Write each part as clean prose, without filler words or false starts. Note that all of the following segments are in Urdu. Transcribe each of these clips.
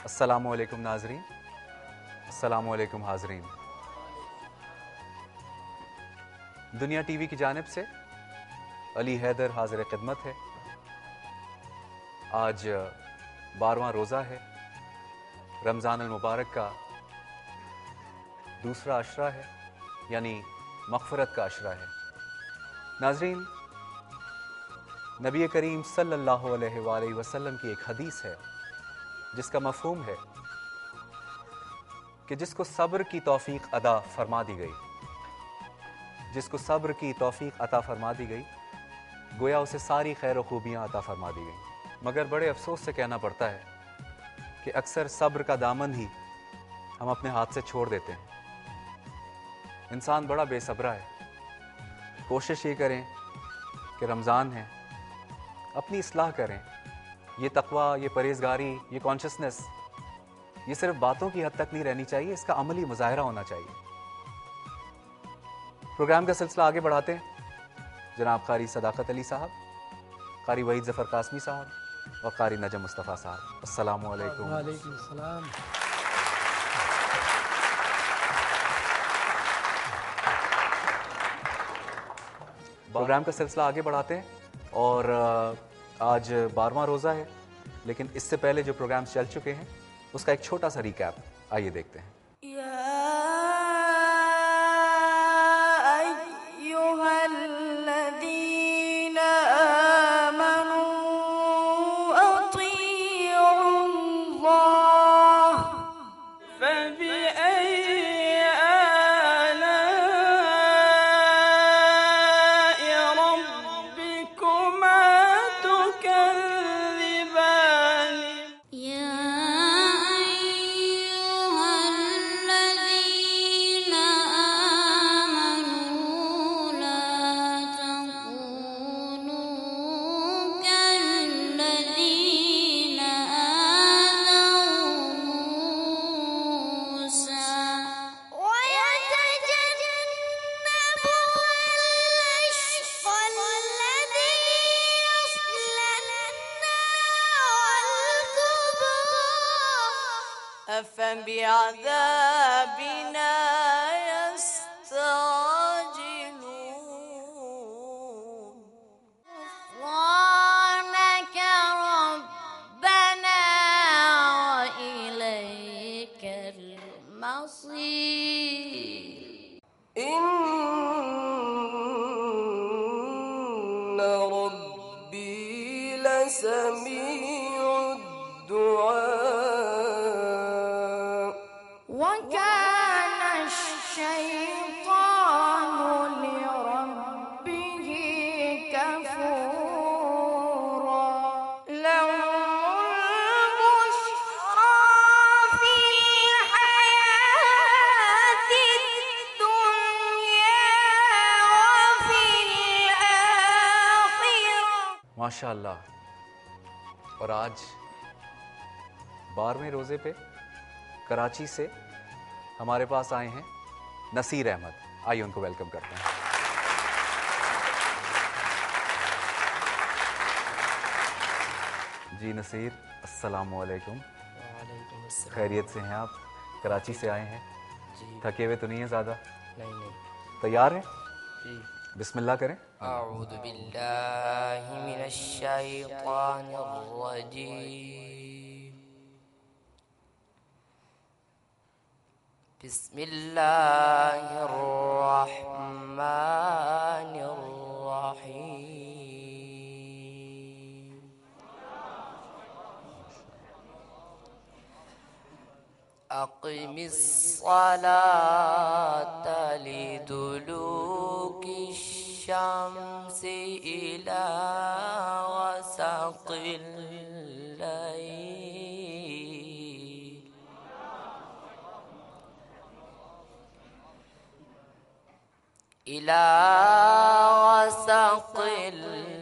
السلام علیکم ناظرین، السلام علیکم حاضرین۔ دنیا ٹی وی کی جانب سے علی حیدر حاضر خدمت ہے۔ آج 12واں روزہ ہے، رمضان المبارک کا دوسرا عشرہ ہے، یعنی مغفرت کا عشرہ ہے۔ ناظرین، نبی کریم صلی اللہ علیہ وآلہ وسلم کی ایک حدیث ہے جس کا مفہوم ہے کہ جس کو صبر کی توفیق عطا فرما دی گئی، جس کو صبر کی توفیق عطا فرما دی گئی، گویا اسے ساری خیر و خوبیاں عطا فرما دی گئیں۔ مگر بڑے افسوس سے کہنا پڑتا ہے کہ اکثر صبر کا دامن ہی ہم اپنے ہاتھ سے چھوڑ دیتے ہیں۔ انسان بڑا بے صبرا ہے۔ کوشش یہ کریں کہ رمضان ہے، اپنی اصلاح کریں۔ یہ تقوی، یہ پرہیزگاری، یہ کانشسنس، یہ صرف باتوں کی حد تک نہیں رہنی چاہیے، اس کا عملی مظاہرہ ہونا چاہیے۔ پروگرام کا سلسلہ آگے بڑھاتے ہیں۔ جناب قاری صداقت علی صاحب، قاری وحید ظفر قاسمی صاحب اور قاری نجم مصطفیٰ صاحب، السلام علیکم۔ وعلیکم السلام۔ پروگرام کا سلسلہ آگے بڑھاتے ہیں اور آج 12واں روزہ ہے، لیکن اس سے پہلے جو پروگرامز چل چکے ہیں اس کا ایک چھوٹا سا ریکیپ آئیے دیکھتے ہیں۔ أفبعذابنا يستعجلون غفرانك ربنا وإليك المصير إن ربي لسميع الدعاء وكان الشيطان لربه كفورا لهم البشرى في الحياة الدنيا وفي الآخرة۔ ماشاء اللہ۔ اور آج 12ویں روزے پہ کراچی سے ہمارے پاس آئے ہیں نصیر احمد، آئیے ان کو ویلکم کرتے ہیں۔ جی نصیر، السلام علیکم۔ وعلیکم السلام۔ خیریت سے ہیں آپ؟ کراچی سے آئے ہیں، جی تھکے ہوئے تو نہیں ہیں زیادہ؟ نہیں تیار ہیں؟ جی۔ بسم اللہ کریں۔ اعوذ باللہ من الشیطان الرجیم، بسم اللہ الرحمن الرحیم۔ اقم الصلاة لدلوک الشمس إلى غسق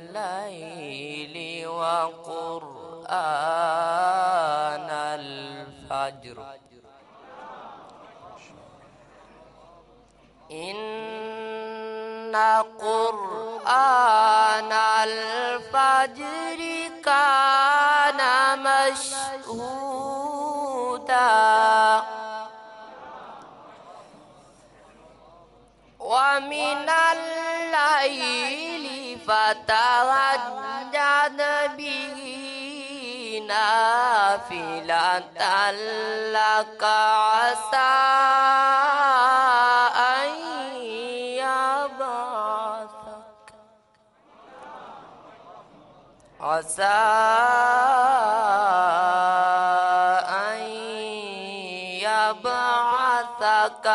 الليل وقرآن الفجر إن قرآن الفجر كان مشهودا ومن الليل فتهجد به نافلة لك عسى أن يبعثك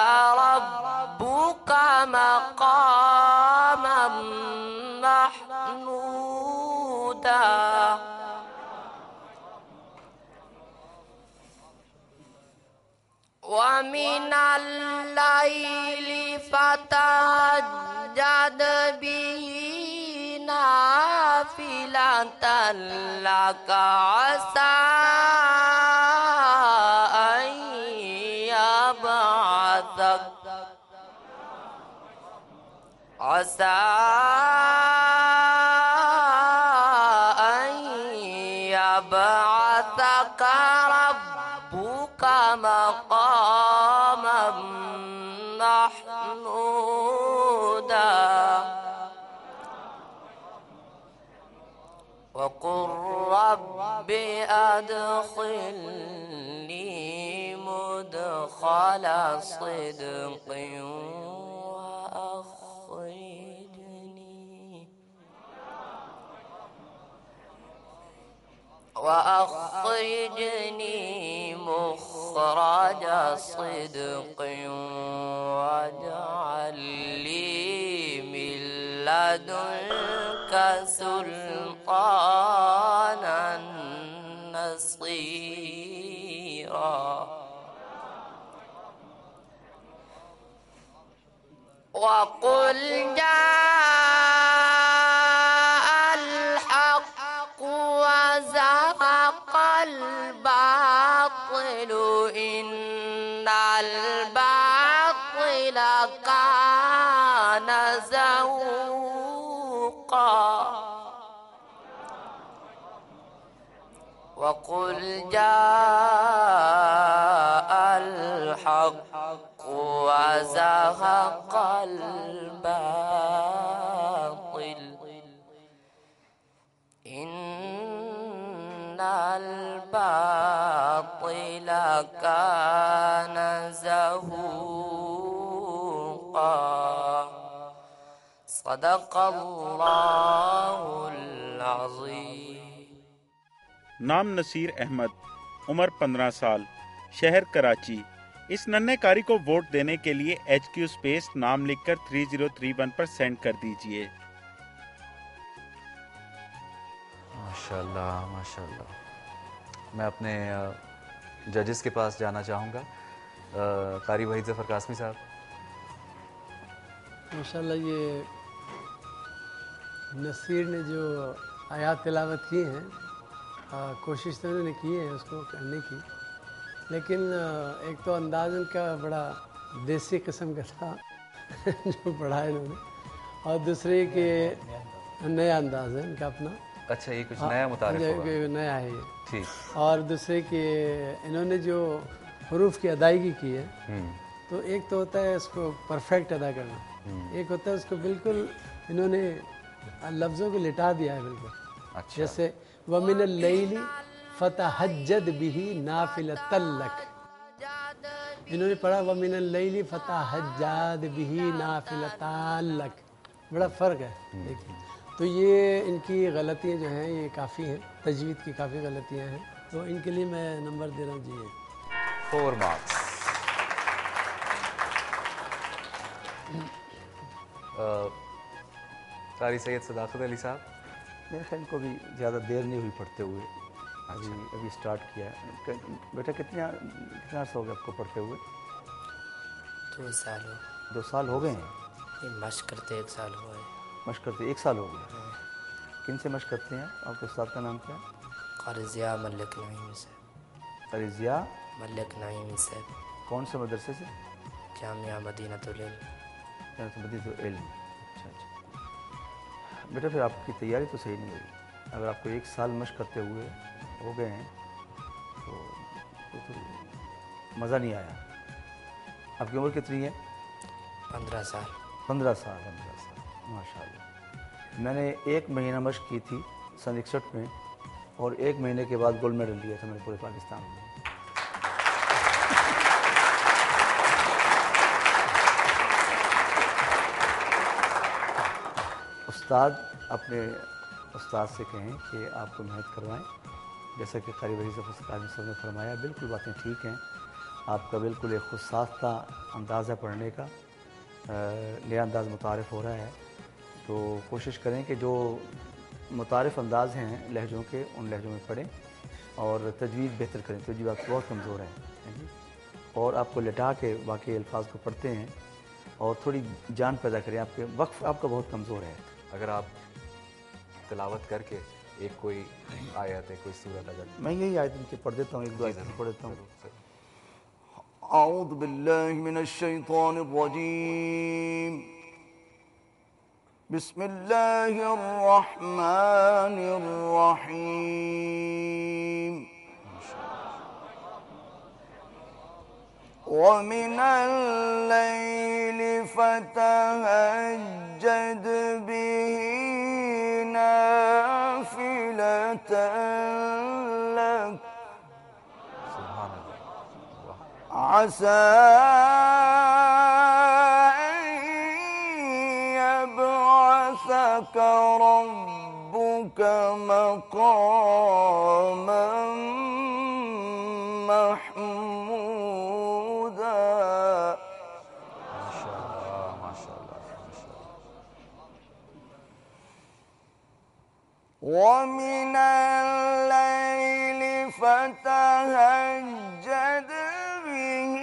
ربك مقاما محمودا ومن الليل فتهجد به نافلة لك عسى أن يبعثك ربك مقاما محمودا وقل رب أدخلني مدخل صدق وأخرجني مخرج صدق واجعل لي من لدنك سلطانا نصيرا وقل جاء الحق وزهق الباطل إن الباطل كان زهوقا وقل جاء الحق وزهق الباطل إن الباطل كان زهوقا صدق الله العظيم. نام نصیر احمد، عمر 15 سال، شہر کراچی. اس ننھے کاری کو ووٹ دینے کے لیے HQ اسپیس نام لکھ کر 3031 پر سینڈ کر دیجئے. ماشاءاللہ ماشاءاللہ. میں اپنے ججز کے پاس جانا چاہوں گا. قاری وحید ظفر قاسمی صاحب. ماشاءاللہ یہ نصیر نے جو آیات تلاوت کی ہیں، کوشش تو انہوں نے کی ہے اس کو کرنے کی، لیکن ایک تو انداز ان کا بڑا دیسی قسم کا تھا جو پڑھا ہے انہوں نے، اور دوسرے کہ نیا انداز ہے ان کا اپنا. اچھا، یہ کچھ نیا متعارف ہوا. نیا ہے یہ. ٹھیک. اور دوسرے کہ انہوں نے جو حروف کی ادائیگی کی ہے، تو ایک تو ہوتا ہے اس کو پرفیکٹ ادا کرنا، ایک ہوتا ہے اس کو بالکل انہوں نے لفظوں کو لٹا دیا ہے بالکل. جیسے وَمِنَ اللَّيْلِ فَتَهَجَّدْ بِهِ نَافِلَةً لَكَ، انہوں نے پڑھا وَمِنَ اللَّيْلِ فَتَهَجَّدْ بِهِ نَافِلَةً لَكَ. بڑا فرق ہے. دیکھیے تو یہ ان کی غلطیاں جو ہیں یہ کافی ہیں، تجوید کی کافی غلطیاں ہیں، تو ان کے لیے میں نمبر دے رہا ہوں جی 4 مارکس. قاری سید صداقت علی صاحب. میرے خیال کو بھی زیادہ دیر نہیں ہوئی پڑھتے ہوئے، ابھی سٹارٹ کیا ہے. بیٹا کتنا عرصہ ہو گیا آپ کو پڑھتے ہوئے؟ 2 سال ہو. 2 سال ہو گئے ہیں. یہ مشق کرتے 1 سال ہوا ہے. مشق کرتے 1 سال ہو گیا. کن سے مشق کرتے ہیں؟ آپ کے استاد کا نام کیا ہے؟ قاری ضیاء ملک نعیمی سے. قاری ضیاء ملک نعیمی سے. کون سے مدرسے سے؟ جامعہ مدینۃ العلم. کہنا تو مزید علم. اچھا اچھا بیٹا پھر آپ کی تیاری تو صحیح نہیں ہوئی. اگر آپ کو 1 سال مشق کرتے ہوئے ہو گئے ہیں تو مزہ نہیں آیا. آپ کی عمر کتنی ہے؟ 15 سال. 15 سال ماشاء اللہ. میں نے 1 مہینہ مشق کی تھی سن 61 میں اور 1 مہینے کے بعد گولڈ میڈل لیا تھا میں نے پورے پاکستان میں. استاد اپنے استاد سے کہیں کہ آپ کو محنت کروائیں. جیسا کہ قاری وحید ظفر قاضی صاحب نے فرمایا بالکل باتیں ٹھیک ہیں. آپ کا بالکل ایک خود ساختہ انداز ہے پڑھنے کا, نیا انداز متعارف ہو رہا ہے. تو کوشش کریں کہ جو متعارف انداز ہیں لہجوں کے ان لہجوں میں پڑھیں اور تجوید بہتر کریں. تجوید آپ بہت کمزور ہے اور آپ کو لٹا کے واقعی الفاظ کو پڑھتے ہیں اور تھوڑی جان پیدا کریں. آپ کے وقف آپ کا بہت کمزور ہے. اگر آپ تلاوت کر کے ایک کوئی آیت ہے کوئی سورت اگر میں یہی آیت ان کے پڑھ دیتا ہوں, 1-2 آیتیں پڑھ دیتا ہوں. اعوذ باللہ من الشیطان الرجیم بسم اللہ الرحمن الرحیم ومن الليل فتهجد به نافلة لك سبحان اللہ. عسى أن يبعثك ربك مقاما محمودا. ماشاء اللہ ماشاء اللہ ماشاء اللہ. ومن الليل فتهجد به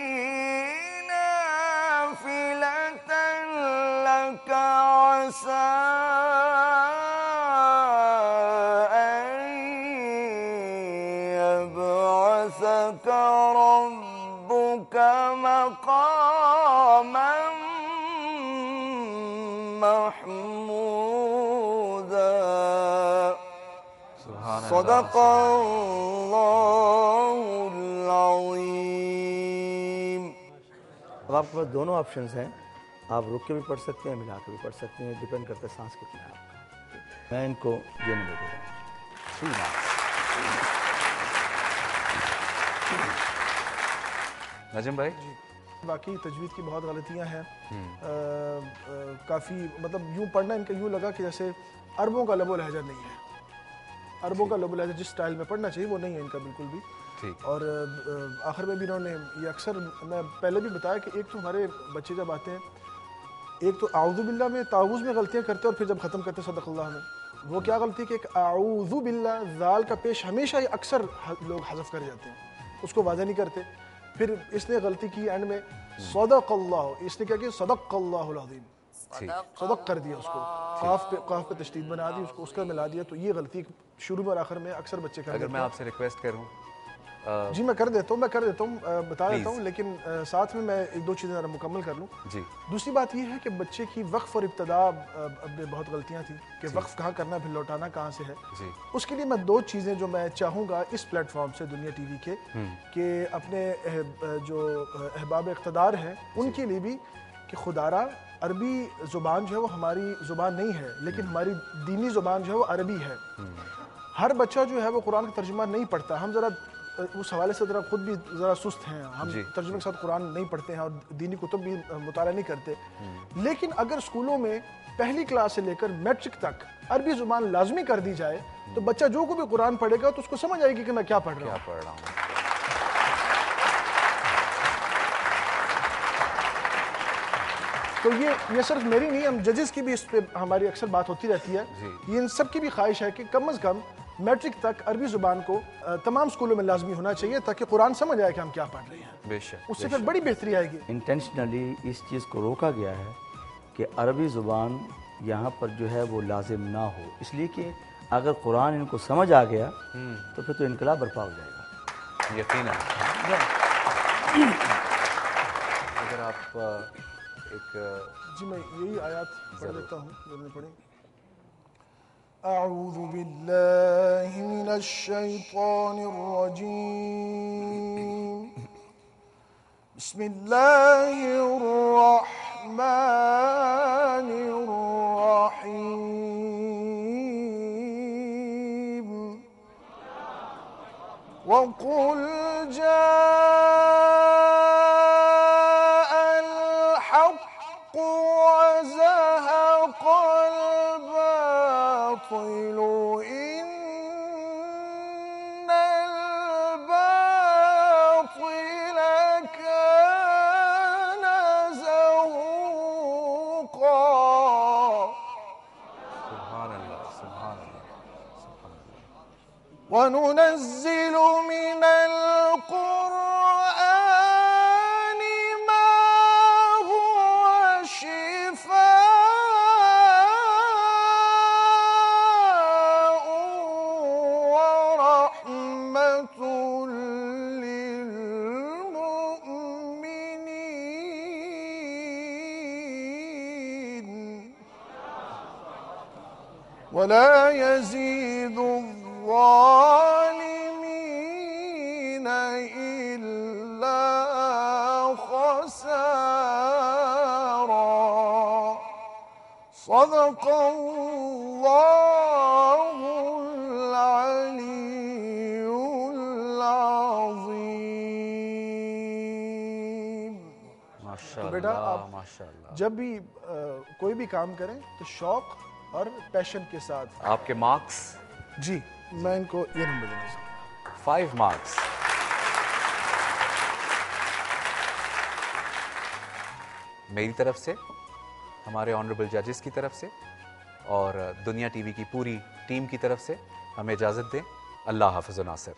نافلة لك عسى أن يبعثك ربك مقاما محمودا. صدق اللہ العظیم. اب آپ کے پاس دونوں آپشنز ہیں. آپ رک کے بھی پڑھ سکتے ہیں, ملا کے بھی پڑھ سکتے ہیں. ڈیپینڈ کرتا ہے سانس کتنا ہے آپ کا. میں ان کو یہ نہیں دے رہا ہوں. نجم بھائی واقعی تجوید کی بہت غلطیاں ہیں. کافی مطلب یوں پڑھنا ان کا یوں لگا کہ جیسے عربوں کا لب و لہجہ نہیں ہے. عربوں کا لب و لہجہ جس سٹائل میں پڑھنا چاہیے وہ نہیں ہے ان کا بالکل بھی. اور آخر میں بھی انہوں نے یہ اکثر میں پہلے بھی بتایا کہ ایک تو ہمارے بچے جب آتے ہیں ایک تو اعوذ باللہ میں تعوذ میں غلطیاں کرتے ہیں اور پھر جب ختم کرتے صدق اللہ میں وہ کیا غلطی کہ ایک اعوذ باللہ زال کا پیش ہمیشہ یہ اکثر لوگ حذف کر جاتے ہیں, اس کو واضح نہیں کرتے. پھر اس نے غلطی کی اینڈ میں صدق اللہ, اس نے کیا کہ صدق اللہ العظیم, صدق کر دیا, اس کو قاف پہ تشدید بنا دی, اس کا ملا دیا. تو یہ غلطی شروع میں اور آخر میں اکثر بچے کرتے ہیں. اگر میں آپ سے ریکویسٹ کروں جی میں کر دیتا ہوں بتا دیتا ہوں, لیکن ساتھ میں 1-2 چیزیں ذرا مکمل کر لوں. جی دوسری بات یہ ہے کہ بچے کی وقف اور ابتدا میں بہت غلطیاں تھیں کہ وقف کہاں کرنا پھر لوٹانا کہاں سے ہے. اس کے لیے میں 2 چیزیں جو میں چاہوں گا اس پلیٹ فارم سے دنیا ٹی وی کے کہ اپنے جو احباب اقتدار ہیں ان کے لیے بھی کہ خدارہ عربی زبان جو ہے وہ ہماری زبان نہیں ہے لیکن ہماری دینی زبان جو ہے وہ عربی ہے. ہر بچہ جو ہے وہ قرآن کا ترجمہ نہیں پڑھتا. ہم ذرا اس حوالے سے ذرا خود بھی ذرا سست ہیں, ہم ترجمے کے ساتھ قرآن نہیں پڑھتے ہیں اور دینی کتب بھی مطالعہ نہیں کرتے. لیکن اگر اسکولوں میں پہلی کلاس سے لے کر میٹرک تک عربی زبان لازمی کر دی جائے تو بچہ جو کو بھی قرآن پڑھے گا تو اس کو سمجھ آئے گی کہ میں کیا پڑھ رہا ہوں. تو یہ صرف میری نہیں, ہم ججز کی بھی اس پہ ہماری اکثر بات ہوتی رہتی ہے. یہ ان سب کی بھی خواہش ہے کہ کم از کم میٹرک تک عربی زبان کو تمام اسکولوں میں لازمی ہونا چاہیے تاکہ قرآن سمجھ آئے کہ ہم کیا پڑھ رہے ہیں. بے شک اس سے پھر بڑی بہتری آئے گی. انٹینشنلی اس چیز کو روکا گیا ہے کہ عربی زبان یہاں پر جو ہے وہ لازم نہ ہو, اس لیے کہ اگر قرآن ان کو سمجھ آ گیا تو پھر تو انقلاب برپا ہو جائے گا. یقیناً. اگر آپ ایک جی میں یہی آیات پڑھ لیتا ہوں جو میں نے پڑھی. اعوذ باللہ من الشیطان الرجیم بسم اللہ الرحمن الرحیم وقل جاء الحق وزهق الباطل إن الباطل كان زهوقا. سبحان اللہ سبحان اللہ سبحان اللہ. وننزل من القرآن ما هو شفاء ورحمة للمؤمنين ولا يزيد الظالمين إلا خسارا. صدق الله العلي العظيم. ماشاء تو بیٹا اللہ آپ ماشاء اللہ. جب بھی کوئی بھی کام کریں تو شوق اور پیشن کے ساتھ. آپ کے مارکس؟ جی میں ان کو یہ نمبر دینا چاہتا ہوں. 5 مارکس. میری طرف سے، ہمارے آنریبل ججز کی طرف سے اور دنیا ٹی وی کی پوری ٹیم کی طرف سے ہمیں اجازت دیں. اللہ حافظ و ناصر.